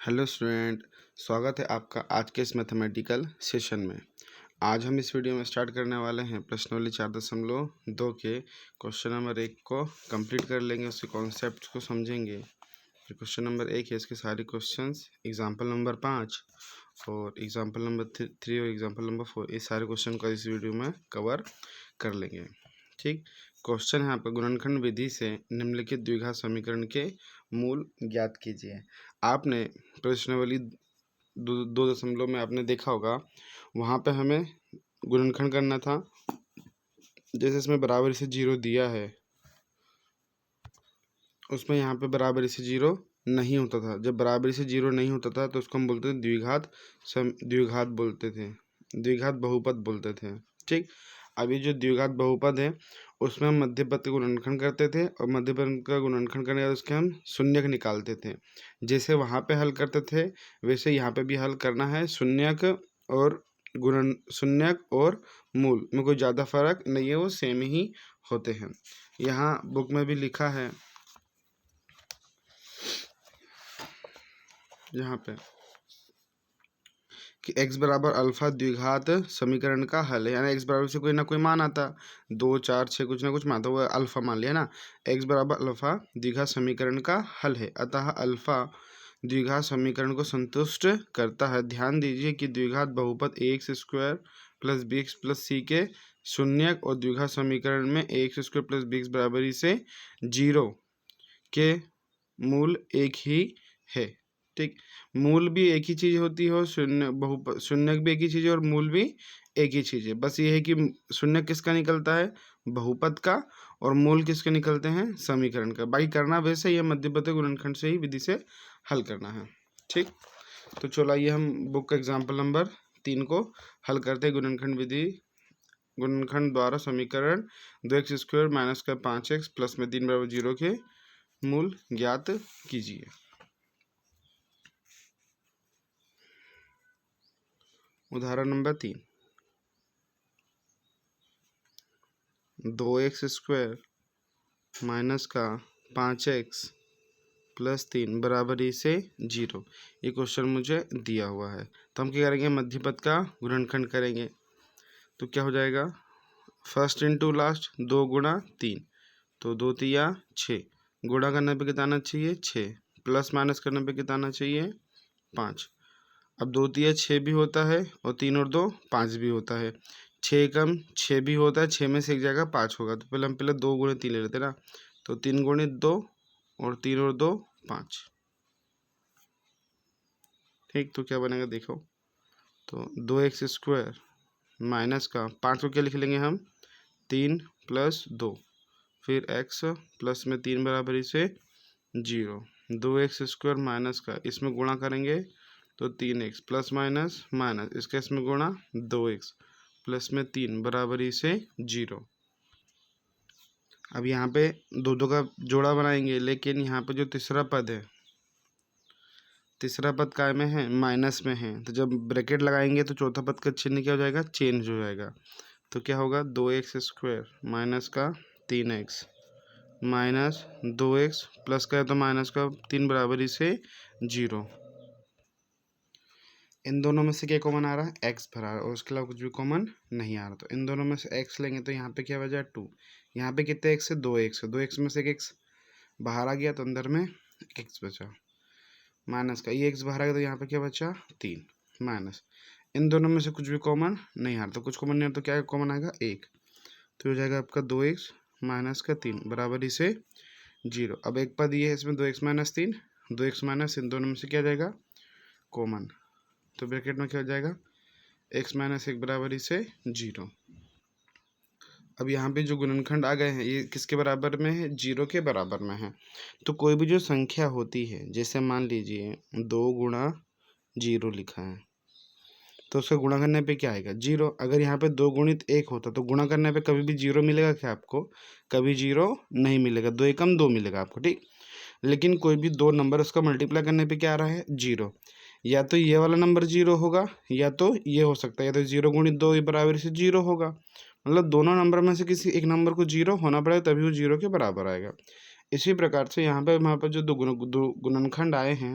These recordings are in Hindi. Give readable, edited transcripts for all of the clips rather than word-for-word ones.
हेलो स्टूडेंट, स्वागत है आपका आज के इस मैथमेटिकल सेशन में। आज हम इस वीडियो में स्टार्ट करने वाले हैं प्रश्नावली 4.2 के क्वेश्चन नंबर 1 को कंप्लीट कर लेंगे, उसके कॉन्सेप्ट को समझेंगे। जो क्वेश्चन नंबर 1 है इसके सारे क्वेश्चंस एग्जाम्पल नंबर 5 और एग्जाम्पल नंबर 3 और एग्जाम्पल नंबर 4 ये सारे क्वेश्चन को इस वीडियो में कवर कर लेंगे। ठीक, क्वेश्चन है आपका गुणनखंड विधि से निम्नलिखित द्विघात समीकरण के मूल ज्ञात कीजिए। आपने प्रश्नावली 2.2 में आपने देखा होगा, वहाँ पे हमें गुणनखंड करना था। जैसे इसमें बराबरी से 0 दिया है, उसमें यहाँ पे बराबरी से 0 नहीं होता था। जब बराबरी से 0 नहीं होता था तो उसको हम बोलते थे द्विघात बोलते थे, द्विघात बहुपद बोलते थे। ठीक, अभी जो द्विघात बहुपद है उसमें हम मध्य पद का गुणनखंड करते थे और मध्य पद का गुणनखंड करने के बाद उसके हम शून्यक निकालते थे। जैसे वहाँ पे हल करते थे वैसे यहाँ पे भी हल करना है। शून्यक और मूल में कोई ज़्यादा फर्क नहीं है, वो सेम ही होते हैं। यहाँ बुक में भी लिखा है, यहाँ पे कि x बराबर अल्फा द्विघात समीकरण का हल है। यानी x बराबर से कोई ना कोई मान आता, 2 4 6 कुछ ना कुछ मान, तो वो अल्फा मान लिया ना। x बराबर अल्फा द्विघात समीकरण का हल है, अतः अल्फा द्विघात समीकरण को संतुष्ट करता है। ध्यान दीजिए कि द्विघात बहुपद ax² plus bx plus c के शून्यक और द्विघात समीकरण में ax² प्लस bx बराबरी से 0 के मूल एक ही है। ठीक, मूल भी एक ही चीज़ होती है, शून्यक भी एक ही चीज़ है और मूल भी एक ही चीज़ है। बस ये है कि शून्यक किसका निकलता है, बहुपद का, और मूल किसके निकलते हैं, समीकरण का। बाकी करना वैसे ही है, मध्यपद गुणनखंड से ही विधि से हल करना है। ठीक, तो चलो आइए हम बुक का एग्जाम्पल नंबर 3 को हल करते हैं। गुणनखंड द्वारा समीकरण 2x² माइनस का 5x प्लस में 3 बराबर 0 के मूल ज्ञात कीजिए। उदाहरण नंबर 3, 2x² माइनस का 5x प्लस 3 बराबरी से 0। ये क्वेश्चन मुझे दिया हुआ है, तो हम क्या करेंगे, मध्यपद का गुणनखंड करेंगे। तो क्या हो जाएगा, फर्स्ट इंटू लास्ट, 2 गुणा 3, तो 2 तिया 6, गुणा करने पे कितना आना चाहिए 6, प्लस माइनस करने पे कितना आना चाहिए 5। अब 2 तिया 6 भी होता है और 3 और 2 5 भी होता है। 6 कम 6 भी होता है, 6 में से एक जगह 5 होगा, तो पहले हम 2 गुणे 3 ले लेते ना। तो 3 गुणे 2 और 3 और 2 5। ठीक, तो क्या बनेगा देखो, तो 2x² माइनस का 5 को क्या लिख लेंगे हम, 3 प्लस 2, फिर x प्लस में 3 बराबरी से 0। 2x² माइनस का इसमें गुणा करेंगे तो 3x प्लस माइनस माइनस इसका इसमें गुणा 2x प्लस में 3 बराबरी से 0। अब यहाँ पे दो दो का जोड़ा बनाएंगे, लेकिन यहाँ पे जो तीसरा पद है, तीसरा पद काय में है, माइनस में है, तो जब ब्रैकेट लगाएंगे तो चौथा पद का चिन्ह क्या हो जाएगा, चेंज हो जाएगा। तो क्या होगा, 2x² माइनस का 3x माइनस 2x प्लस का है तो माइनस का 3 बराबरी से 0। इन दोनों में से क्या कॉमन आ रहा है, x भरा है और उसके अलावा कुछ भी कॉमन नहीं आ रहा। तो इन दोनों में से x लेंगे तो यहाँ पे क्या बचा 2, यहाँ पे कितने x है, 2x है, 2x में से एक x बाहर आ गया तो अंदर में x बचा, माइनस का ये x बाहर आ गया तो यहाँ पे क्या बचा 3 माइनस। इन दोनों में से कुछ भी कॉमन नहीं आ रहा, तो कुछ कॉमन नहीं आ रहा तो क्या कॉमन आएगा 1, तो हो जाएगा आपका 2x माइनस का 3 बराबरी से 0। अब एक पद ये है इसमें 2x माइनस 3, 2x माइनस इन दोनों में से क्या जाएगा कॉमन, तो ब्रैकेट में क्या हो जाएगा x माइनस 1 बराबरी से 0। अब यहाँ पे जो गुणनखंड आ गए हैं ये किसके बराबर में है, 0 के बराबर में है। तो कोई भी जो संख्या होती है, जैसे मान लीजिए 2 गुणा 0 लिखा है, तो उसका गुणा करने पे क्या आएगा 0। अगर यहाँ पे 2 गुणित 1 होता तो गुणा करने पे कभी भी 0 मिलेगा क्या आपको, कभी 0 नहीं मिलेगा, 2 एकम 2 मिलेगा आपको। ठीक, लेकिन कोई भी दो नंबर उसका मल्टीप्लाई करने पे क्या आ रहा है 0, या तो ये वाला नंबर 0 होगा या तो ये हो सकता है, या तो 0 गुणित 2 बराबर से 0 होगा। मतलब दोनों नंबर में से किसी एक नंबर को 0 होना पड़ेगा तभी वो 0 के बराबर आएगा। इसी प्रकार से यहाँ पर जो दो गुणनखंड आए हैं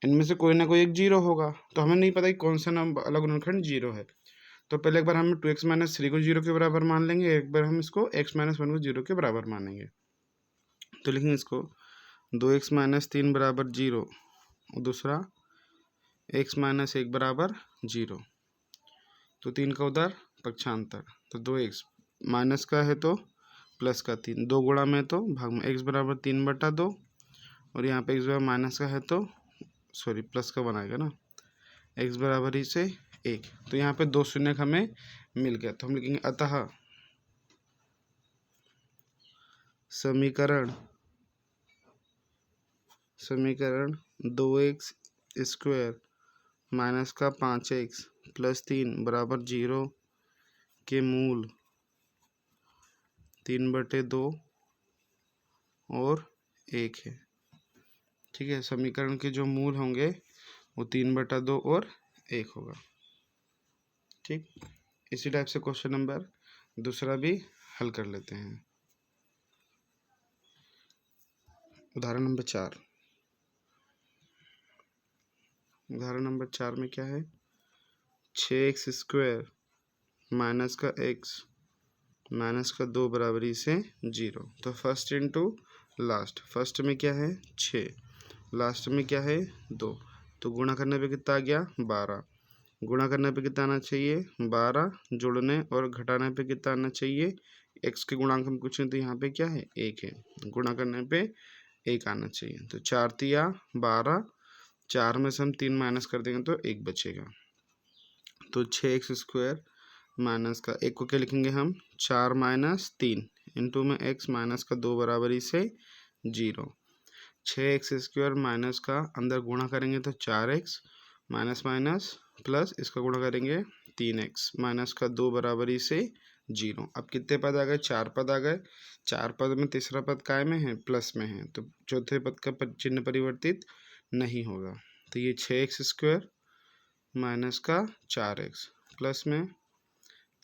इनमें से कोई ना कोई एक जीरो होगा, तो हमें नहीं पता कि कौन सा नंबर अलग गुणनखंड जीरो है। तो पहले एक बार हम 2x माइनस 3 को जीरो के बराबर मान लेंगे, एक बार हम इसको x माइनस 1 को जीरो के बराबर मानेंगे। तो लिखेंगे इसको 2x माइनस 3 बराबर जीरो, और दूसरा x माइनस 1 बराबर जीरो। तो 3 का उधर पक्षांतर, तो 2x माइनस का है तो प्लस का 3, 2 गुणा में तो भाग में, x बराबर 3/2, और यहाँ पे x बराबर माइनस का है तो सॉरी प्लस का बनाएगा ना, x बराबर ही से 1। तो यहाँ पे 2 शून्य हमें मिल गया, तो हम लिखेंगे अतः समीकरण 2x स्क्वायर माइनस का 5x प्लस 3 बराबर 0 के मूल 3/2 और 1 है। ठीक है, समीकरण के जो मूल होंगे वो 3/2 और 1 होगा। ठीक, इसी टाइप से क्वेश्चन नंबर दूसरा भी हल कर लेते हैं। उदाहरण नंबर 4। उदाहरण नंबर 4 में क्या है, 6x स्क्वायर माइनस का x माइनस का 2 बराबरी से 0। तो फर्स्ट इंटू लास्ट, फर्स्ट में क्या है 6, लास्ट में क्या है 2, तो गुणा करने पे कितना आ गया 12, गुणा करने पे कितना आना चाहिए 12, जोड़ने और घटाने पे कितना आना चाहिए, x के गुणांक हम पूछें तो यहाँ पे क्या है 1 है, गुणा करने पे 1 आना चाहिए। तो 4 तिया 12, 4 में से हम 3 माइनस कर देंगे तो 1 बचेगा। तो 6x स्क्वायर माइनस का 1 को क्या लिखेंगे हम 4 माइनस 3 इंटू में x माइनस का 2 बराबरी से 0। 6x स्क्वायर माइनस का अंदर गुणा करेंगे तो 4x माइनस माइनस प्लस इसका गुणा करेंगे 3x माइनस का 2 बराबरी से 0। अब कितने पद आ गए, 4 पद आ गए। 4 पद में तीसरा पद काय में है, प्लस में है, तो चौथे पद का चिन्ह परिवर्तित नहीं होगा। तो ये 6x स्क्वायर माइनस का 4x प्लस में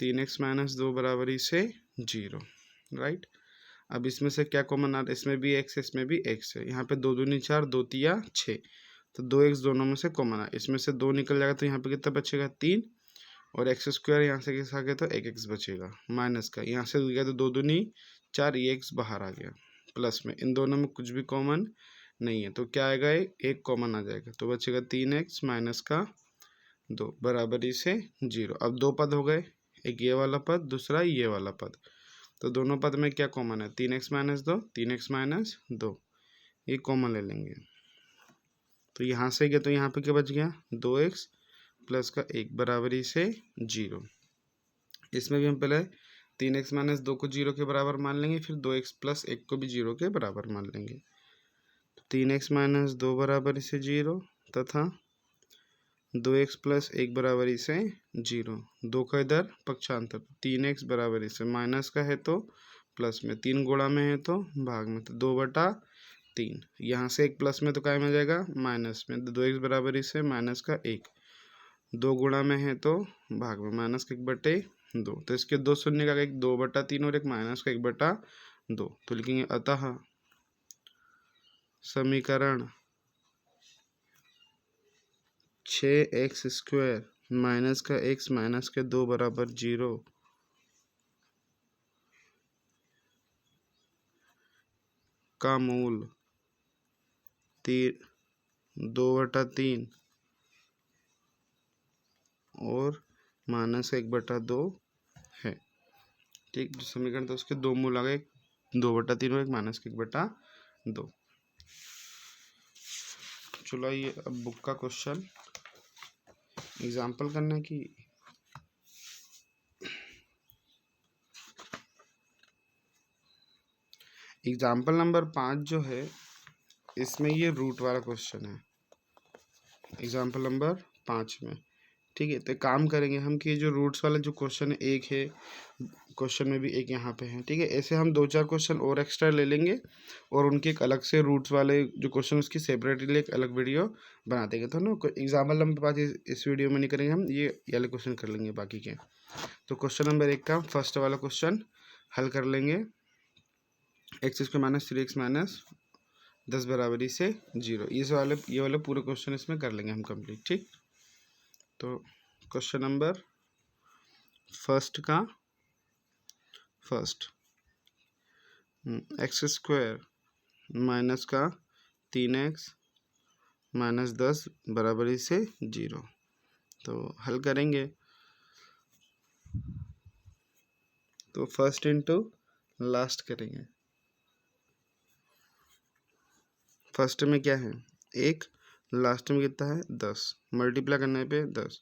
3x माइनस 2 बराबरी से 0, राइट। अब इसमें से क्या कॉमन आ रहा है, इसमें भी x, इसमें भी x है, यहाँ पे 2 दूनी 4, 2 तिया 6, तो 2x दोनों में से कॉमन है, इसमें से 2 निकल जाएगा तो यहाँ पे कितना बचेगा 3, और x स्क्वायर यहाँ से कैसे आ गया तो 1x बचेगा, माइनस का यहाँ से गया तो 2 दूनी 4, ये x बाहर आ गया, प्लस में इन दोनों में कुछ भी कॉमन नहीं है, तो क्या आएगा एक कॉमन आ जाएगा, तो बचेगा 3x माइनस का 2 बराबरी से 0। अब 2 पद हो गए, एक ये वाला पद, दूसरा ये वाला पद, तो दोनों पद में क्या कॉमन है 3x माइनस 2, 3x माइनस 2, ये कॉमन ले लेंगे। तो यहाँ से गया तो यहाँ पे क्या बच गया 2x प्लस का 1 बराबरी से 0। इसमें भी हम पहले 3x माइनस 2 को 0 के बराबर मान लेंगे, फिर 2x प्लस 1 को भी 0 के बराबर मान लेंगे। तो 3x माइनस 2 बराबरी से 0 तथा 2x प्लस 1 बराबरी से 0, 2 का इधर पक्षांतर, 3x बराबरी से माइनस का है तो प्लस में, 3 गुणा में है तो भाग में, तो 2/3, यहाँ से 1 प्लस में तो काय में जाएगा माइनस में, तो 2x बराबरी से माइनस का 1, 2 गुणा में है तो भाग में, माइनस का 1/2, तो इसके 2 शून्य का 1, 2/3 और एक माइनस का 1/2, तो लिखेंगे अतः समीकरण 6x स्क्वायर माइनस का x माइनस के 2 बराबर 0 का मूल 2/3 और माइनस 1/2 है। ठीक, जो समीकरण था उसके 2 मूल आ गए, 2/3 और एक माइनस का 1/2। चलो आइए अब बुक का क्वेश्चन एग्जाम्पल करने की। एग्जाम्पल नंबर 5 जो है इसमें ये रूट वाला क्वेश्चन है, एग्जाम्पल नंबर 5 में। ठीक है, तो काम करेंगे हम कि जो रूट्स वाला जो क्वेश्चन है, एक है क्वेश्चन में भी एक यहाँ पे है। ठीक है, ऐसे हम 2-4 क्वेश्चन और एक्स्ट्रा ले लेंगे और उनके एक अलग से रूट्स वाले जो क्वेश्चन उसकी सेपरेटली एक अलग वीडियो बना देंगे। तो ना एग्जाम्पल नंबर 5 इस वीडियो में नहीं करेंगे हम, ये वाले क्वेश्चन कर लेंगे बाकी के। तो क्वेश्चन नंबर 1 का फर्स्ट वाला क्वेश्चन हल कर लेंगे। x² माइनस 3x माइनस 10 बराबरी से 0। ये वाले पूरे क्वेश्चन इसमें कर लेंगे हम कंप्लीट। ठीक, तो question number first x square minus का 3x माइनस 10 बराबरी से 0। तो हल करेंगे, तो फर्स्ट इंटू लास्ट करेंगे। फर्स्ट में क्या है 1, लास्ट में कितना है 10। मल्टीप्लाई करने पे 10,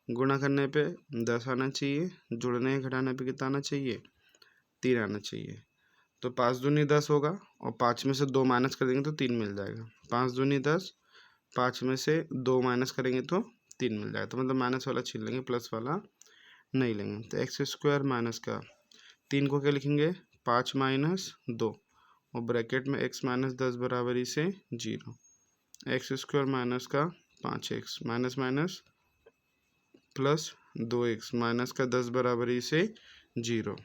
गुणा करने पे 10 आना चाहिए, जुड़ने घटाने पे कितना आना चाहिए 3 आना चाहिए। तो 5 दूनी 10 होगा और 5 में से 2 माइनस कर देंगे तो 3 मिल जाएगा। 5 दूनी 10, 5 में से 2 माइनस करेंगे तो 3 मिल जाएगा। तो मतलब माइनस वाला छीन लेंगे, प्लस वाला नहीं लेंगे। तो एक्स स्क्वायर माइनस का 3 को क्या लिखेंगे 5 माइनस 2 और ब्रैकेट में x माइनस 10 बराबरी से 0। एक्स स्क्वायर माइनस का 5x minus minus plus 2x minus का 10 बराबरी से 0।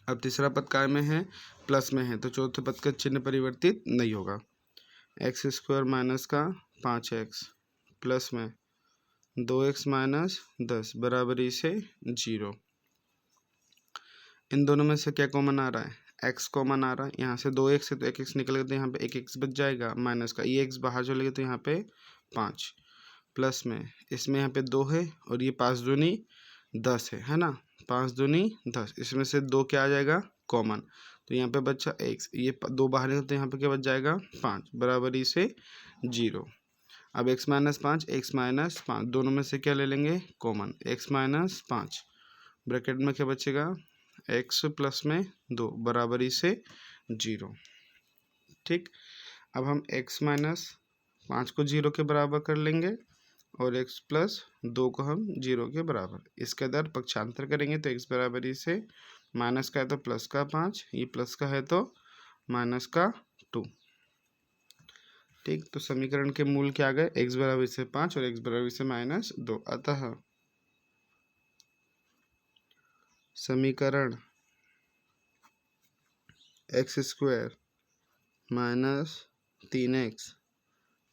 अब तीसरा पद काय में है प्लस में है, तो चौथे पद का चिन्ह परिवर्तित नहीं होगा। एक्स स्क्वायर माइनस का 5x प्लस में 2x माइनस 10 बराबरी से 0। इन दोनों में से क्या कॉमन आ रहा है x कॉमन आ रहा है। यहाँ से 2x है तो 1x निकल गया, तो यहाँ पे 1x बच जाएगा। माइनस का ये x बाहर चले गया तो यहाँ पे 5 प्लस में इसमें यहाँ पे 2 है और ये 5 दूनी 10 है ना। 5 दूनी 10, इसमें से 2 क्या आ जाएगा कॉमन, तो यहाँ पे बच्चा x, ये 2 बाहर निकलते तो यहाँ पे क्या बच जाएगा 5 बराबरी से 0। अब x माइनस 5 दोनों में से क्या ले लेंगे कॉमन, x माइनस 5 ब्रैकेट में क्या बचेगा x प्लस में 2 बराबरी से 0। ठीक, अब हम x माइनस 5 को 0 के बराबर कर लेंगे और x प्लस 2 को हम 0 के बराबर। इसके अंदर पक्षांतर करेंगे तो x बराबरी से माइनस का है तो प्लस का 5, ये प्लस का है तो माइनस का 2। ठीक, तो समीकरण के मूल क्या आ गए x बराबर से 5 और x बराबर से माइनस 2। अतः समीकरण x square minus 3x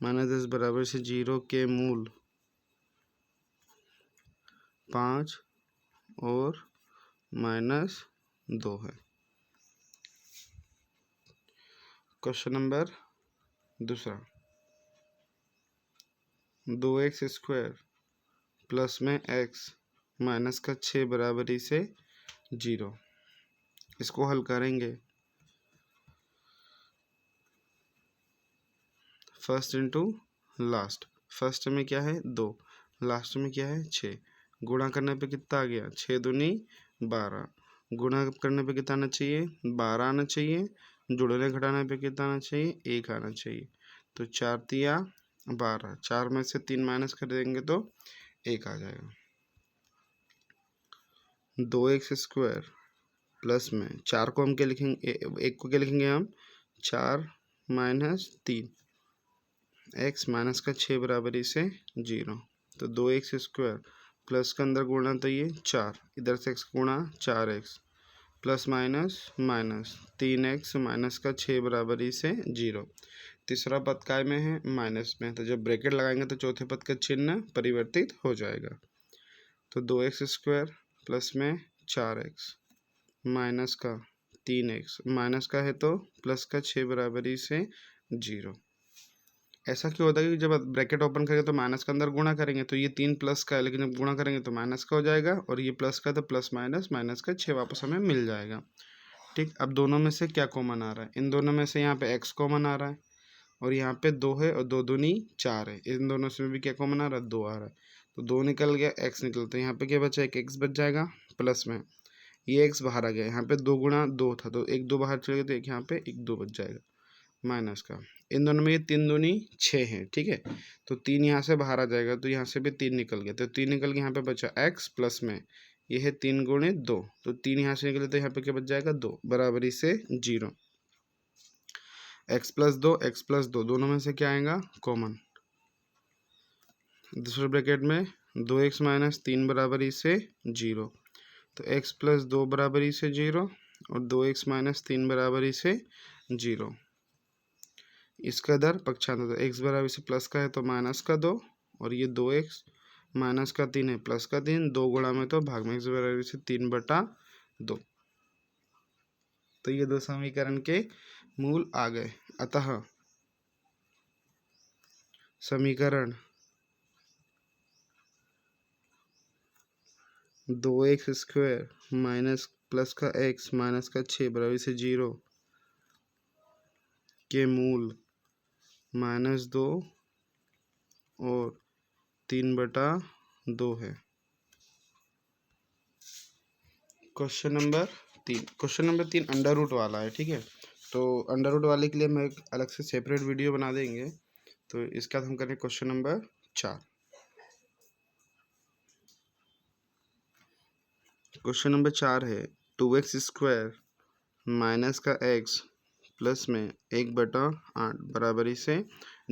minus 10 बराबर से 0 के मूल 5 और माइनस 2 है। क्वेश्चन नंबर दूसरा 2x स्क्वायर प्लस में x माइनस का 6 बराबरी से 0। इसको हल करेंगे, फर्स्ट इंटू लास्ट। फर्स्ट में क्या है 2, लास्ट में क्या है 6। गुणा करने पे कितना आ गया 6 दूनी 12, गुणा करने पे कितना आना चाहिए 12 आना चाहिए, जुड़ने घटाने पे कितना आना चाहिए 1 आना चाहिए। तो 4 तिया 12, 4 में से 3 माइनस कर देंगे तो 1 आ जाएगा। 2x स्क्वायर प्लस में 4 को हम क्या लिखेंगे 1 को क्या लिखेंगे हम 4 माइनस 3 x माइनस का 6 बराबरी से 0। तो 2x स्क्वायर प्लस के अंदर गुणा तो ये 4, इधर से x गुणा 4x plus minus minus 3x minus का 6 बराबरी से 0। तीसरा पद काय में है माइनस में, तो जब ब्रैकेट लगाएंगे तो चौथे पद का चिन्ह परिवर्तित हो जाएगा। तो 2x स्क्वायर प्लस में 4x माइनस का 3x माइनस का है तो प्लस का 6 बराबरी से 0। ऐसा क्यों होता है कि जब ब्रैकेट ओपन करेंगे तो माइनस के अंदर गुणा करेंगे तो ये 3 प्लस का है, लेकिन जब गुणा करेंगे तो माइनस का हो जाएगा, और ये प्लस का तो प्लस माइनस माइनस का 6 वापस हमें मिल जाएगा। ठीक, अब दोनों में से क्या कॉमन आ रहा है, इन दोनों में से यहाँ पे x कॉमन आ रहा है और यहाँ पे 2 है और 2 दूनी 4 है। इन दोनों से भी क्या कॉमन आ रहा है 2 आ रहा है, तो 2 निकल गया x निकल, तो यहाँ पे क्या बचा एक x बच जाएगा प्लस में ये x बाहर आ गया। यहाँ पे 2 गुणा 2 था तो 1 2 बाहर चले गए तो एक यहाँ पे 1 2 बच जाएगा माइनस का। इन दोनों में ये 3 दूनी 6 है। ठीक है, तो 3 यहाँ से बाहर आ जाएगा तो यहाँ से भी 3 निकल गया, तो 3 निकल के यहाँ पे बचा x प्लस में ये है 3 गुणे 2, तो 3 यहाँ से निकले तो यहाँ पे क्या बच जाएगा 2 बराबरी से 0। x प्लस 2 दोनों में से क्या आएगा कॉमन, दूसरे ब्रैकेट में 2x माइनस 3 बराबरी से 0, तो x प्लस 2 बराबरी से 0 और 2x माइनस 3 बराबरी से 0। इसका इधर पक्षांतर, तो एक्स बराबर इसे प्लस का है तो माइनस का 2, और ये 2x माइनस का 3 है प्लस का 3, 2 गुणा में तो भाग में, एक्स बराबर इसे 3/2। तो ये दो समीकरण के मूल आ गए। अतः समीकरण 2x² माइनस प्लस का x माइनस का 6 बराबर से 0 के मूल -2 और 3/2 है। क्वेश्चन नंबर 3 अंडर रूट वाला है, ठीक है। तो अंडर रूट वाले के लिए मैं एक अलग से सेपरेट वीडियो बना देंगे। तो इसका हम करें क्वेश्चन नंबर 4। क्वेश्चन नंबर 4 है 2x² माइनस का x प्लस में 1/8 बराबरी से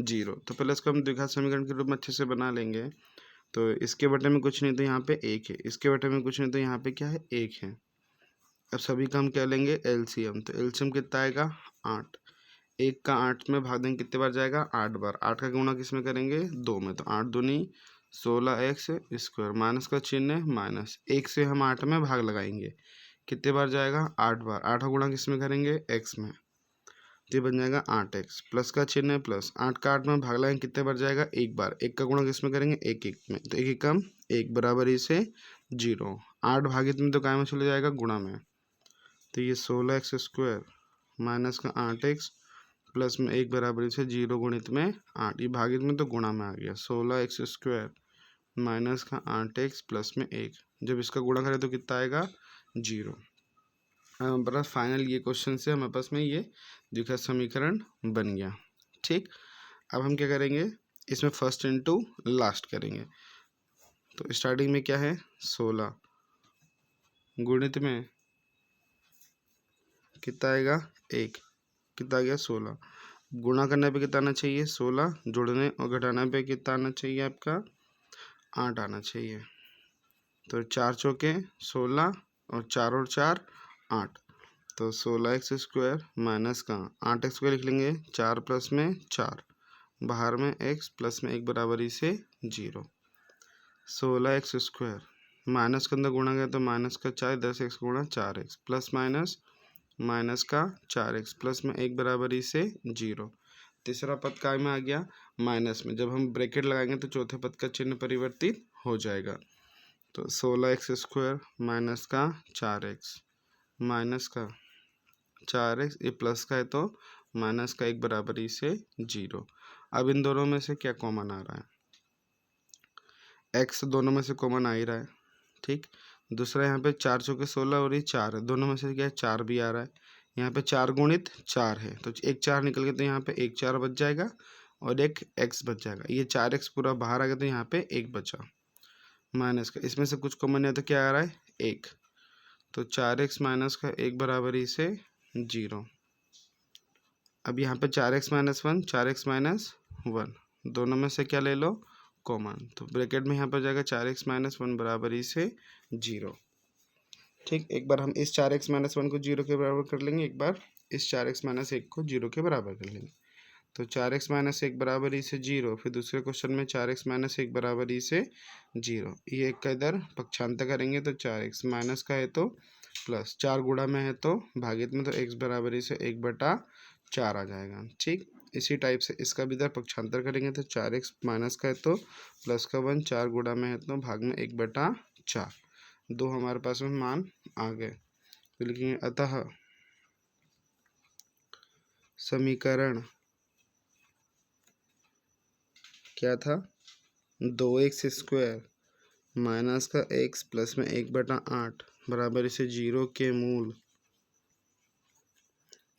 0। तो पहले इसको हम द्विघात समीकरण के रूप में अच्छे से बना लेंगे। तो इसके बटे में कुछ नहीं तो यहाँ पे 1 है, इसके बटे में कुछ नहीं तो यहाँ पे क्या है 1 है। अब सभी का हम क्या लेंगे एलसीएम। तो एलसीएम कितना आएगा 8। 1 का 8 में भाग देंगे कितने बार जाएगा 8 बार। 8 का गुणा किस में करेंगे 2 में, तो 8 दूनी 16x² माइनस का चिन्ह है माइनस, 1 से हम 8 में भाग लगाएंगे कितने बार जाएगा 8 बार। 8 का गुणा किस में करेंगे x में, तो ये बन जाएगा 8x, प्लस का चिन्ह है प्लस, 8 का 8 में भाग लगाएंगे कितने बार जाएगा 1 बार। 1 का गुणा किस में करेंगे 1 1 में, तो 1 1 कम 1 बराबर इसे 0। 8 भागित में तो काय में चले जाएगा गुणा में, तो ये 16x² माइनस का 8x प्लस में 1 बराबर से 0 गुणित में 8, ये भागित में तो गुणा में आ गया 16x² माइनस का 8x प्लस में 1। जब इसका गुणा करें तो कितना आएगा 0। हमारे पास फाइनल ये क्वेश्चन से हमारे पास में ये द्विघात समीकरण बन गया। ठीक, अब हम क्या करेंगे इसमें फर्स्ट इनटू लास्ट करेंगे। तो स्टार्टिंग में क्या है 16 गुणित में कितना आएगा 1, कितना आ गया 16। गुणा करने पे कितना आना चाहिए 16, जोड़ने और घटाने पे कितना आना चाहिए आपका 8 आना चाहिए। तो 4 चौके 16 और 4 और 4 8, तो 16x² माइनस का 8x² लिख लेंगे 4 प्लस में 4, बाहर में x प्लस में 1 बराबरी से 0। 16x² माइनस के अंदर गुणा गया तो माइनस का 4, 10x गुणा 4x प्लस माइनस माइनस का 4x प्लस में 1 बराबरी से 0। तीसरा पद काय में आ गया माइनस में, जब हम ब्रैकेट लगाएंगे तो चौथे पद का चिन्ह परिवर्तित हो जाएगा। तो 16x² माइनस का 4x माइनस का 4x, ये प्लस का है तो माइनस का 1 बराबरी से 0। अब इन दोनों में से क्या कॉमन आ रहा है x, दोनों में से कॉमन आ ही रहा है। ठीक, दूसरा यहाँ पे 4 चौके 16 और ये 4 है, दोनों में से क्या है 4 भी आ रहा है। यहाँ पे 4 गुणित 4 है तो एक 4 निकल गया तो यहाँ पे 1 4 बच जाएगा और एक x बच जाएगा। ये 4x पूरा बाहर आ गया तो यहाँ पे 1 बचा माइनस का, इसमें से कुछ कॉमन है तो क्या आ रहा है 1, तो 4x माइनस का 1 बराबरी से 0। अब यहाँ पे 4x माइनस 1 4x माइनस 1, दोनों में से क्या ले लो कॉमन, तो ब्रैकेट में यहाँ पर जाएगा 4x माइनस 1 बराबरी से 0। ठीक, एक बार हम इस 4x माइनस 1 को 0 के बराबर कर लेंगे, एक बार इस 4x माइनस 1 को 0 के बराबर कर लेंगे। तो 4x माइनस 1 बराबरी से 0, फिर दूसरे क्वेश्चन में 4x माइनस 1 बराबरी से 0। ये एक का इधर पक्षांतर करेंगे तो 4x माइनस का है तो प्लस, 4 गुणा में है तो भागित में, तो x बराबरी से 1/4 आ जाएगा। ठीक, इसी टाइप से इसका भी इधर पक्षांतर करेंगे तो 4x माइनस का है तो प्लस का 1, 4 गुणा में है तो भाग में 1/4, दो हमारे पास में मान आ गए। तो लिखेंगे अतः समीकरण क्या था 2x² माइनस का x प्लस में 1/8 बराबर इसे 0 के मूल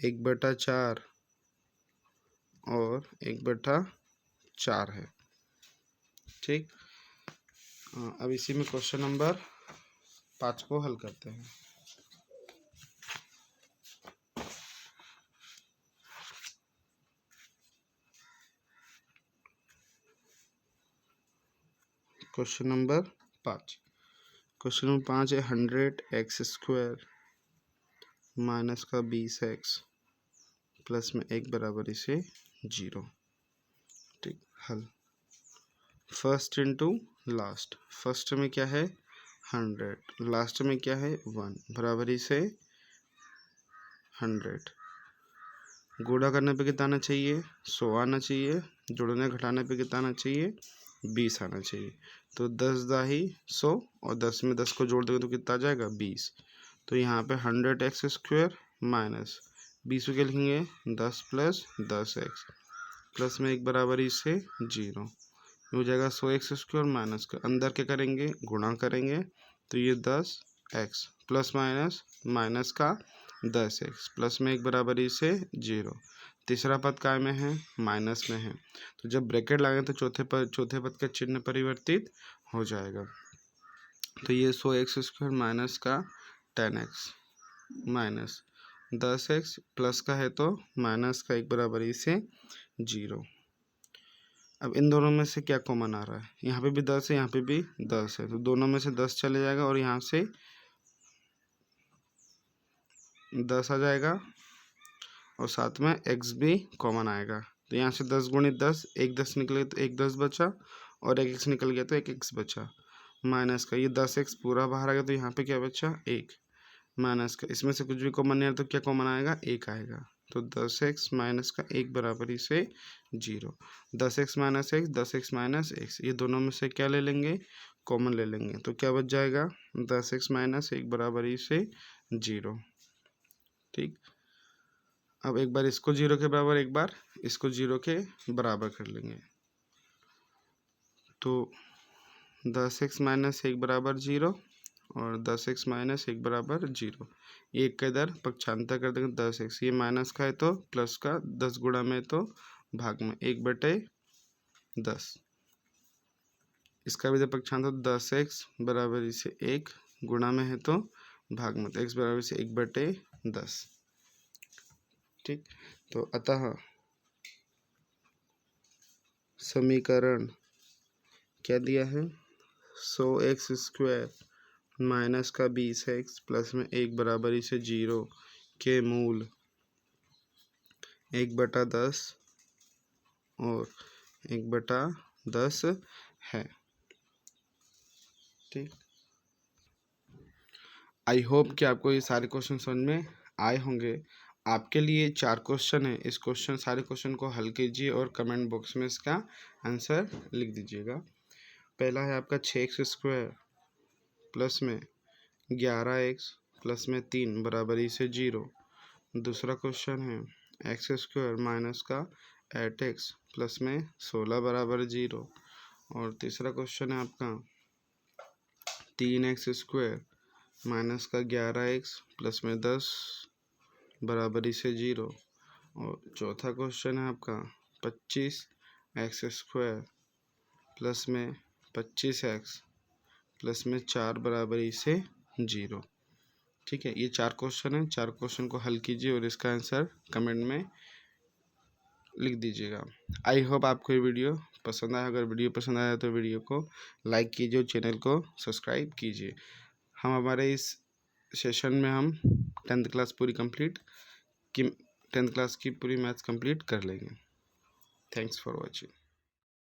1/4 और 1/4 है। ठीक, अब इसी में क्वेश्चन नंबर 5 को हल करते हैं। क्वेश्चन नंबर 5 है 100x² माइनस का 20x प्लस में 1 बराबर इसे 0। ठीक, हल फर्स्ट इंटू लास्ट, फर्स्ट में क्या है 100, लास्ट में क्या है 1, बराबरी से 100। गुणा करने पे कितना आना चाहिए 100 आना चाहिए, जोड़ने घटाने पे कितना आना चाहिए 20 आना चाहिए। तो 10 दाही 100 और 10 में 10 को जोड़ देंगे तो कितना आ जाएगा 20। तो यहाँ पे 100x² माइनस 20 को क्या लिखेंगे 10 प्लस 10x प्लस में एक बराबरी से 0 हो जाएगा 100x² माइनस का अंदर क्या करेंगे गुणा करेंगे तो ये 10x प्लस माइनस माइनस का 10x प्लस में एक बराबरी से 0। तीसरा पद काय में है माइनस में है, तो जब ब्रैकेट लगाएंगे तो चौथे पद का चिन्ह परिवर्तित हो जाएगा। तो ये 100x² माइनस का 10x माइनस 10x प्लस का है तो माइनस का एक बराबरी से 0। अब इन दोनों में से क्या कॉमन आ रहा है, यहाँ पे भी 10 है यहाँ पे भी 10 है, तो दोनों में से 10 चले जाएगा और यहाँ से 10 आ जाएगा और साथ में x भी कॉमन आएगा। तो यहाँ से 10 गुणित 10, एक 10 निकले तो एक 10 बचा और एक x निकल गया तो एक x बचा माइनस का ये 10x पूरा बाहर आ गया तो यहाँ पे क्या बचा 1 माइनस का, इसमें से कुछ भी कॉमन नहीं आया तो क्या कॉमन आएगा 1 आएगा। तो 10x माइनस का 1 बराबरी से 0। 10x minus x 10x minus x ये दोनों में से क्या ले लेंगे कॉमन ले लेंगे तो क्या बच जाएगा 10x माइनस 1 बराबरी से 0। ठीक, अब एक बार इसको 0 के बराबर एक बार इसको 0 के बराबर कर लेंगे तो 10x माइनस 1 बराबर 0 और 10x माइनस 1 बराबर 0। एक का इधर पक्षांतर कर देंगे 10x, ये माइनस का है तो प्लस का 10 गुणा में तो भाग में 1/10, इसका भी इधर पक्षांतर 10x बराबर से 1 गुणा में है तो भाग में तो x बराबर से 1/10। ठीक, तो अतः समीकरण क्या दिया है 100x² माइनस का 20x प्लस में 1 बराबरी से 0 के मूल 1/10 और 1/10 है। ठीक, आई होप कि आपको ये सारे क्वेश्चन समझ में आए होंगे। आपके लिए 4 क्वेश्चन है, इस सारे क्वेश्चन को हल कीजिए और कमेंट बॉक्स में इसका आंसर लिख दीजिएगा। पहला है आपका 6x² प्लस में 11x प्लस में 3 बराबरी से 0। दूसरा क्वेश्चन है x² माइनस का 8x प्लस में 16 बराबर 0। और तीसरा क्वेश्चन है आपका 3x² माइनस का 11x प्लस में 10 बराबरी से 0। और चौथा क्वेश्चन है आपका 25x² प्लस में 25x प्लस में 4 बराबरी से 0। ठीक है, ये 4 क्वेश्चन हैं, 4 क्वेश्चन को हल कीजिए और इसका आंसर कमेंट में लिख दीजिएगा। आई होप आपको ये वीडियो पसंद आया, अगर वीडियो पसंद आया तो वीडियो को लाइक कीजिए और चैनल को सब्सक्राइब कीजिए। हम हमारे इस सेशन में हम 10th क्लास पूरी कंप्लीट की 10th क्लास की पूरी मैथ्स कंप्लीट कर लेंगे। Thanks for watching.